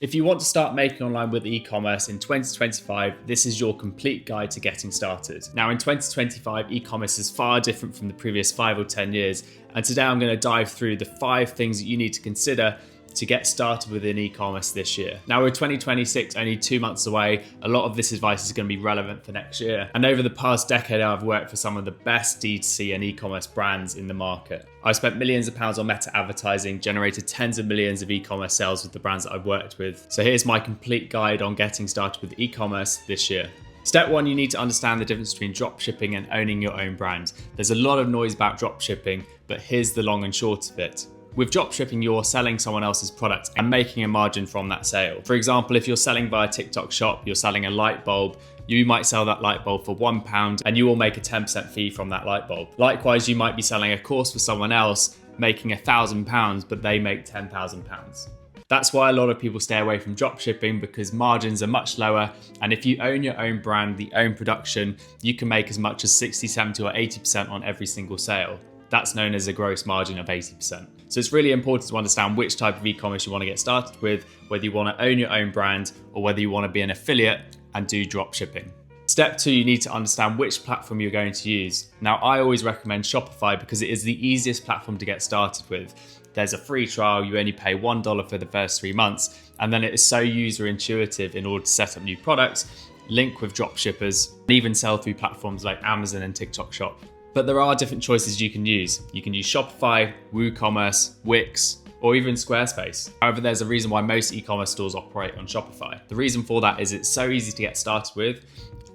If you want to start making online with e-commerce in 2025, this is your complete guide to getting started. Now in 2025, e-commerce is far different from the previous 5 or 10 years. And today I'm going to dive through the 5 things that you need to consider to get started within e-commerce this year. Now with 2026 only 2 months away, a lot of this advice is going to be relevant for next year. And over the past decade, I've worked for some of the best D2C and e-commerce brands in the market. I've spent millions of pounds on meta advertising, generated tens of millions of e-commerce sales with the brands that I've worked with. So here's my complete guide on getting started with e-commerce this year. Step 1, you need to understand the difference between dropshipping and owning your own brand. There's a lot of noise about dropshipping, but here's the long and short of it. With dropshipping, you're selling someone else's product and making a margin from that sale. For example, if you're selling via TikTok Shop, you're selling a light bulb, you might sell that light bulb for £1 and you will make a 10% fee from that light bulb. Likewise, you might be selling a course for someone else, making £1,000, but they make £10,000. That's why a lot of people stay away from dropshipping, because margins are much lower. And if you own your own brand, the own production, you can make as much as 60, 70 or 80% on every single sale. That's known as a gross margin of 80%. So it's really important to understand which type of e-commerce you want to get started with, whether you want to own your own brand or whether you want to be an affiliate and do dropshipping. Step 2, you need to understand which platform you're going to use. Now, I always recommend Shopify because it is the easiest platform to get started with. There's a free trial, you only pay $1 for the first 3 months, and then it is so user intuitive in order to set up new products, link with dropshippers, and even sell through platforms like Amazon and TikTok Shop. But there are different choices you can use. You can use Shopify, WooCommerce, Wix, or even Squarespace. However, there's a reason why most e-commerce stores operate on Shopify. The reason for that is it's so easy to get started with,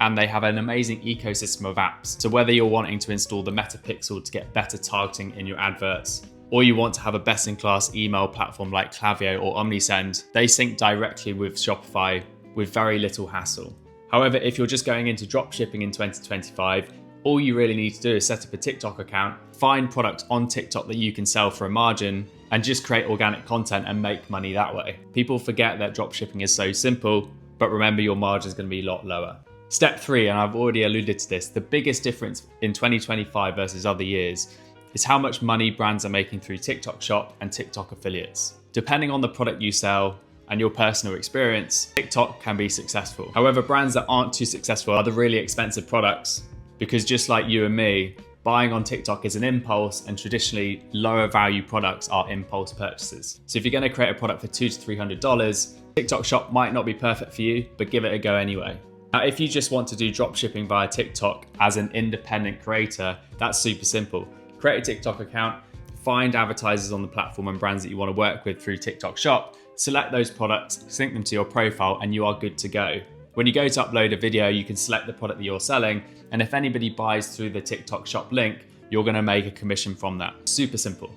and they have an amazing ecosystem of apps. So whether you're wanting to install the Meta Pixel to get better targeting in your adverts, or you want to have a best-in-class email platform like Klaviyo or Omnisend, they sync directly with Shopify with very little hassle. However, if you're just going into dropshipping in 2025, all you really need to do is set up a TikTok account, find products on TikTok that you can sell for a margin, and just create organic content and make money that way. People forget that dropshipping is so simple, but remember your margin is going to be a lot lower. Step 3, and I've already alluded to this, the biggest difference in 2025 versus other years is how much money brands are making through TikTok Shop and TikTok affiliates. Depending on the product you sell and your personal experience, TikTok can be successful. However, brands that aren't too successful are the really expensive products, because just like you and me, buying on TikTok is an impulse, and traditionally lower value products are impulse purchases. So if you're going to create a product for $200 to $300, TikTok Shop might not be perfect for you, but give it a go anyway. Now, if you just want to do dropshipping via TikTok as an independent creator, that's super simple. Create a TikTok account, find advertisers on the platform and brands that you want to work with through TikTok Shop, select those products, sync them to your profile, and you are good to go. When you go to upload a video, you can select the product that you're selling, and if anybody buys through the TikTok Shop link, you're going to make a commission from that. Super simple.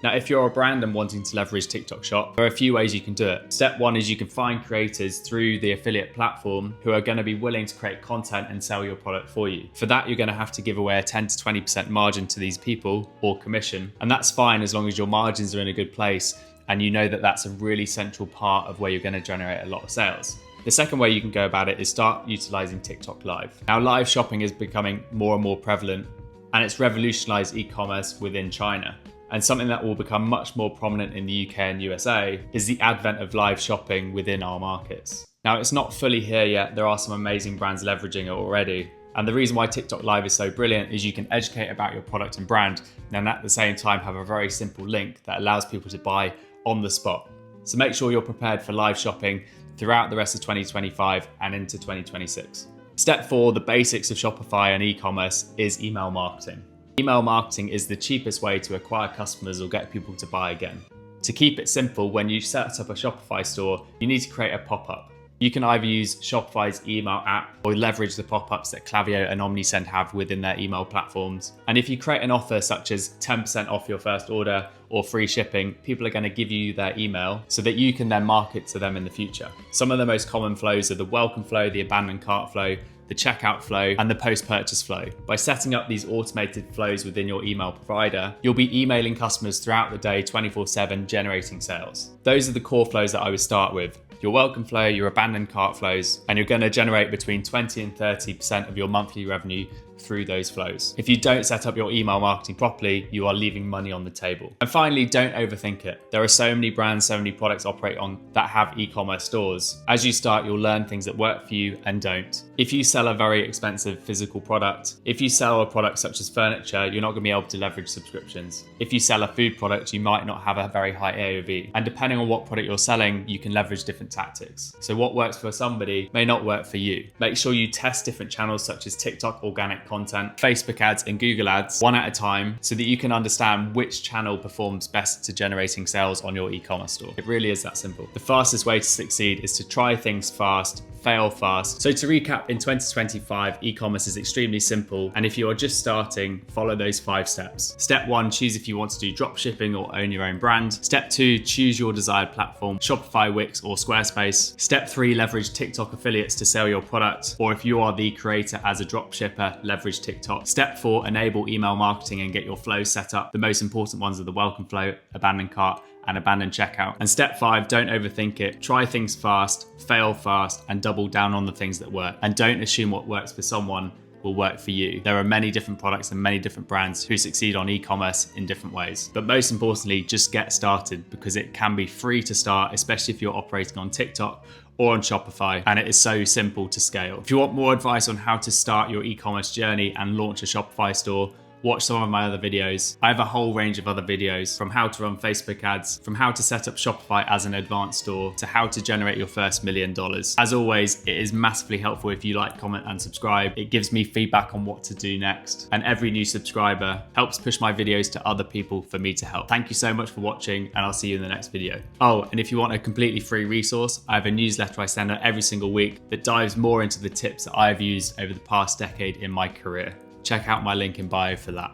Now, if you're a brand and wanting to leverage TikTok Shop, there are a few ways you can do it. Step 1 is you can find creators through the affiliate platform who are going to be willing to create content and sell your product for you. For that, you're going to have to give away a 10 to 20% margin to these people, or commission, and that's fine as long as your margins are in a good place and you know that that's a really central part of where you're going to generate a lot of sales. The second way you can go about it is start utilizing TikTok Live. Now, live shopping is becoming more and more prevalent, and it's revolutionized e-commerce within China. And something that will become much more prominent in the UK and USA is the advent of live shopping within our markets. Now, it's not fully here yet. There are some amazing brands leveraging it already. And the reason why TikTok Live is so brilliant is you can educate about your product and brand, and at the same time have a very simple link that allows people to buy on the spot. So make sure you're prepared for live shopping throughout the rest of 2025 and into 2026. Step 4, the basics of Shopify and e-commerce, is email marketing. Email marketing is the cheapest way to acquire customers or get people to buy again. To keep it simple, when you set up a Shopify store, you need to create a pop-up. You can either use Shopify's email app or leverage the pop-ups that Klaviyo and Omnisend have within their email platforms. And if you create an offer such as 10% off your first order or free shipping, people are going to give you their email so that you can then market to them in the future. Some of the most common flows are the welcome flow, the abandoned cart flow, the checkout flow, and the post-purchase flow. By setting up these automated flows within your email provider, you'll be emailing customers throughout the day 24/7, generating sales. Those are the core flows that I would start with. Your welcome flow, your abandoned cart flows, and you're going to generate between 20 and 30% of your monthly revenue through those flows. If you don't set up your email marketing properly, you are leaving money on the table. And finally, don't overthink it. There are so many brands, so many products operate on that have e-commerce stores. As you start, you'll learn things that work for you and don't. If you sell a very expensive physical product, if you sell a product such as furniture, you're not going to be able to leverage subscriptions. If you sell a food product, you might not have a very high AOV. And depending on what product you're selling, you can leverage different tactics. So what works for somebody may not work for you. Make sure you test different channels such as TikTok organic content, Facebook ads, and Google ads one at a time so that you can understand which channel performs best to generating sales on your e-commerce store. It really is that simple. The fastest way to succeed is to try things fast, fail fast. So to recap, in 2025, e-commerce is extremely simple. And if you are just starting, follow those 5 steps. Step 1, choose if you want to do dropshipping or own your own brand. Step 2, choose your desired platform, Shopify, Wix, or Squarespace. Step 3, leverage TikTok affiliates to sell your product. Or if you are the creator as a dropshipper, leverage TikTok. Step 4, enable email marketing and get your flow set up. The most important ones are the welcome flow, abandon cart, and abandon checkout. And step 5, don't overthink it. Try things fast, fail fast, and double down on the things that work. And don't assume what works for someone will work for you. There are many different products and many different brands who succeed on e-commerce in different ways. But most importantly, just get started, because it can be free to start, especially if you're operating on TikTok or on Shopify, and it is so simple to scale. If you want more advice on how to start your e-commerce journey and launch a Shopify store, watch some of my other videos. I have a whole range of other videos, from how to run Facebook ads, from how to set up Shopify as an advanced store, to how to generate your first $1 million. As always, it is massively helpful if you like, comment, and subscribe. It gives me feedback on what to do next. And every new subscriber helps push my videos to other people for me to help. Thank you so much for watching, and I'll see you in the next video. Oh, and if you want a completely free resource, I have a newsletter I send out every single week that dives more into the tips that I've used over the past decade in my career. Check out my link in bio for that.